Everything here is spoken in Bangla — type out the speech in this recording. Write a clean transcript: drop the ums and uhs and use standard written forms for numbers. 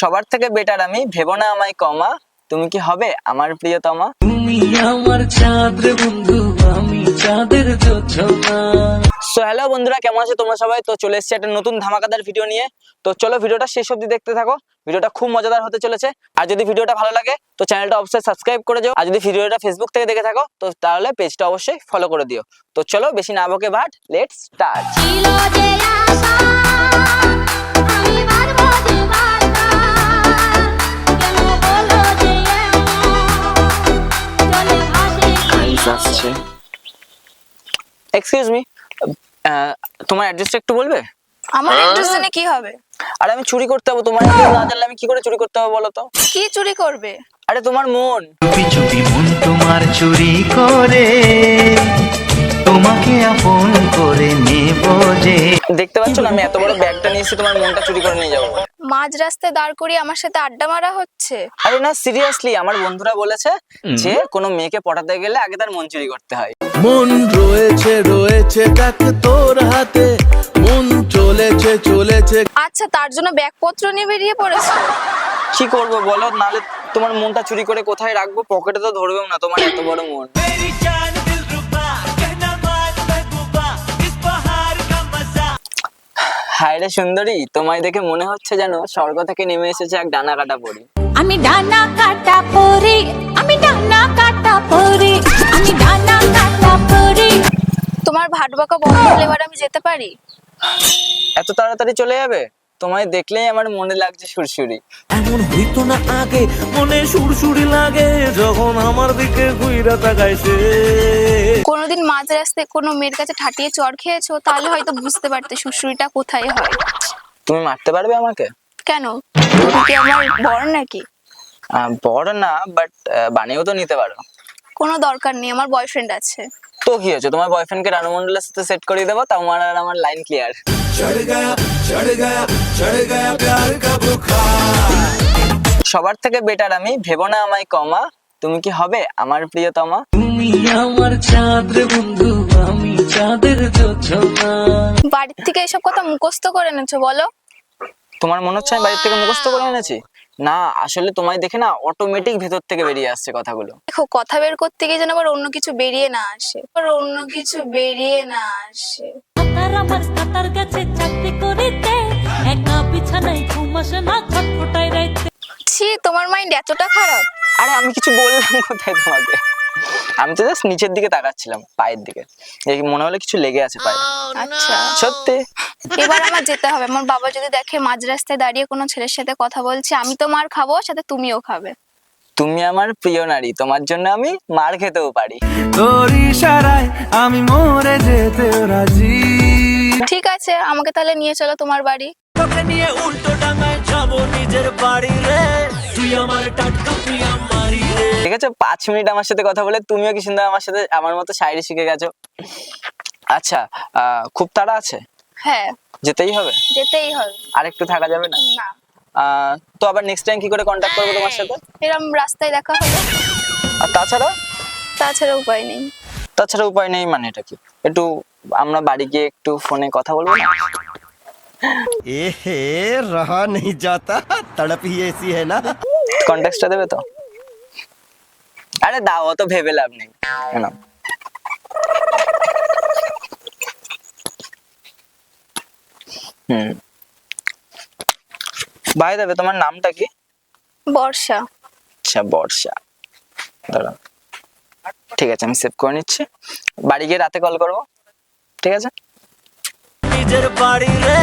সবার থেকে বেটার আমি, ভেবো না আমায় কমা, তুমি কি হবে আমার প্রিয়তমা। তুমি আমার চাঁদ রে বন্ধু, আমি চাঁদের জোছনা। সো হ্যালো বন্ধুরা, কেমন আছো তোমরা সবাই? তো চলে এসেছি একটা নতুন ধামাকাদার ভিডিও নিয়ে। তো চলো ভিডিওটা শেষ অবধি দেখতে থাকো, ভিডিওটা খুব মজাদার হতে চলেছে। আর যদি ভিডিওটা ভালো লাগে তো চ্যানেলটা অবশ্যই সাবস্ক্রাইব করে যাও। আর যদি ভিডিওটা ফেসবুক থেকে দেখে থাকো তো তাহলে পেজটা অবশ্যই ফলো করে দিও। তো চলো বেশি না বকে but let's start. Excuse me, তোমার অ্যাড্রেসটা একটু বলবে? আমার অ্যাড্রেস জেনে কি হবে? আরে আমি চুরি করতে হবে, তোমার অ্যাড্রেস না জানলে আমি কি করে চুরি করতে হবে বলো তো? কি চুরি করবে? আরে তোমার মন। চুপি চুপি মন তোমার চুরি করে, তোমাকে আপন করে নেব যে। দেখতে পাচ্ছ না আমি এত বড় ব্যাগটা নিয়ে এসেছি, তোমার মনটা চুরি করে নিয়ে যাবো? মাঝ রাস্তায় দাঁড় করিয়ে আমার সাথে আড্ডা মারা হচ্ছে। আরে না, সিরিয়াসলি আমার বন্ধুরা বলেছে যে কোনো মেয়েকে পটাতে গেলে আগে তার মন চুরি করতে হয়। মন রয়েছে রয়েছে দেখ তোর হাতে, মন চলেছে চলেছে। আচ্ছা, তার জন্য ব্যাগপত্র নিয়ে বেরিয়ে পড়েছো? কি করবো বলো, নালে তোমার মনটা চুরি করে কোথায় রাখবো? পকেটে তো ধরবেও না, তোমার এত বড় মন। হায় রে সুন্দরী, তোমায় দেখে মনে হচ্ছে যেন স্বর্গ থেকে নেমে এসেছে এক ডানা কাটা পরি। আমি ডানা কাটা পরি, আমি ডানা কাটা পরি, আমি ডানা কাটা পরি। তোমার ভাটবাকা বন্ধ হলে এবার আমি যেতে পারি? এত তাড়াতাড়ি চলে যাবে? তোমায় দেখলেই আমার মনে লাগছে সুরসুরি। এমন হইতো না আগে, মনে সুরসুরি লাগে যখন আমার দিকে ঘুইরা তাকাইছে। কোনোদিন মাঝ রাস্তায় কোনো মেয়ের কাছে ঠাটিয়ে চড় খেয়েছো? তাহলে হয়তো বুঝতে পারতে সুশ্রুরিটা কোথায় হয়। তুমি মারতে পারবে আমাকে? কেন, তুমি কি আমার বর নাকি? বড় না, বাট বানিয়েও তো নিতে পারো। কোনো দরকার নেই, আমার বয়ফ্রেন্ড আছে। তো কি হয়েছে, তোমার বয়ফ্রেন্ডকে রানু মন্ডলের সাথে সেট করিয়ে দেবো, তাও আমার আর আমার লাইন ক্লিয়ার। সবার থেকে বেটার আমি, ভেবো না আমায় কমা, তুমি কি হবে আমার প্রিয়তমা। তুমি আমার চাঁদ রে বন্ধু, আমি চাঁদের জোছনা। বাড়ির থেকে এসব কথা মুখস্থ করে এনেছো বলো? তোমার মনে হচ্ছে আমি বাড়ির থেকে মুখস্থ করে এনেছি? না, আসলে তোমায় দেখে না অটোমেটিক ভেতর থেকে বেরিয়ে আসছে কথাগুলো। দেখো, কথা বের করতে গিয়ে যেন আবার অন্য কিছু বেরিয়ে না আসে, আবার অন্য কিছু বেরিয়ে না আসে। কাতার আমার কাতার গেছে চাকরি করিতে, একা বিছানায় ঘুম আসে না ছটফটাই রাইতে। ছি, তোমার মাইন্ড এতটা খারাপ? আরে আমি কিছু বললাম কোথায় তোমাকে? আমি তো জাস্ট নিচের দিকে তাকাচ্ছিলাম, পায়ের দিকে। এই মনে হলো কিছু লেগে আছে পায়ে। আচ্ছা, সত্যি? এবার আমার যেতে হবে। আমার বাবা যদি দেখে মাঝ রাস্তায় দাঁড়িয়ে কোনো ছেলের সাথে কথা বলছে, আমি তো মার খাবো, সাথে তুমিও খাবে। তুমি আমার প্রিয় নারী, তোমার জন্য আমি মার খেতেও পারি। তোর ইশারায় আমি মরে যেতে রাজি। ঠিক আছে, আমাকে তাহলে নিয়ে চলো তোমার বাড়ি। তোকে নিয়ে উল্টো ডাঙায় যাবো নিজের বাড়ি রে, তুই আমার টাটকা প্রিয়া মারি রে। ঠিক আছে, 5 মিনিট আমার সাথে কথা বলে তুমিও কি সুন্দর আমার সাথে আমার মতো শায়রি শিখে গেছো। আচ্ছা, খুব তাড়া আছে? হ্যাঁ, যেতেই হবে? যেতেই হবে। আর একটু থাকা যাবে না? না, তো আবার নেক্সট টাইম কি করে কন্ট্যাক্ট করবো তোমার সাথে? এরম রাস্তায় দেখা হলো, আর তাছাড়া? তাছাড়া উপায় নেই। তাছাড়া উপায় নেই মানে এটা কি? একটু আমরা বাড়ি গিয়ে একটু ফোনে কথা বলবো না? एहे रहा नहीं जाता, तड़प ही ऐसी है ना। কন্ট্যাক্টটা দেবে তো? আরে দাও, অত ভেবে লাভ নেই। নাও। ভাই দেবে, তোমার নামটা কি? বর্ষা। আচ্ছা, বর্ষা। দাঁড়াও, ঠিক আছে আমি সেভ করে নিচ্ছি। বাড়ি গিয়ে রাতে কল করবো, ঠিক আছে? নিজের বাড়ি রে,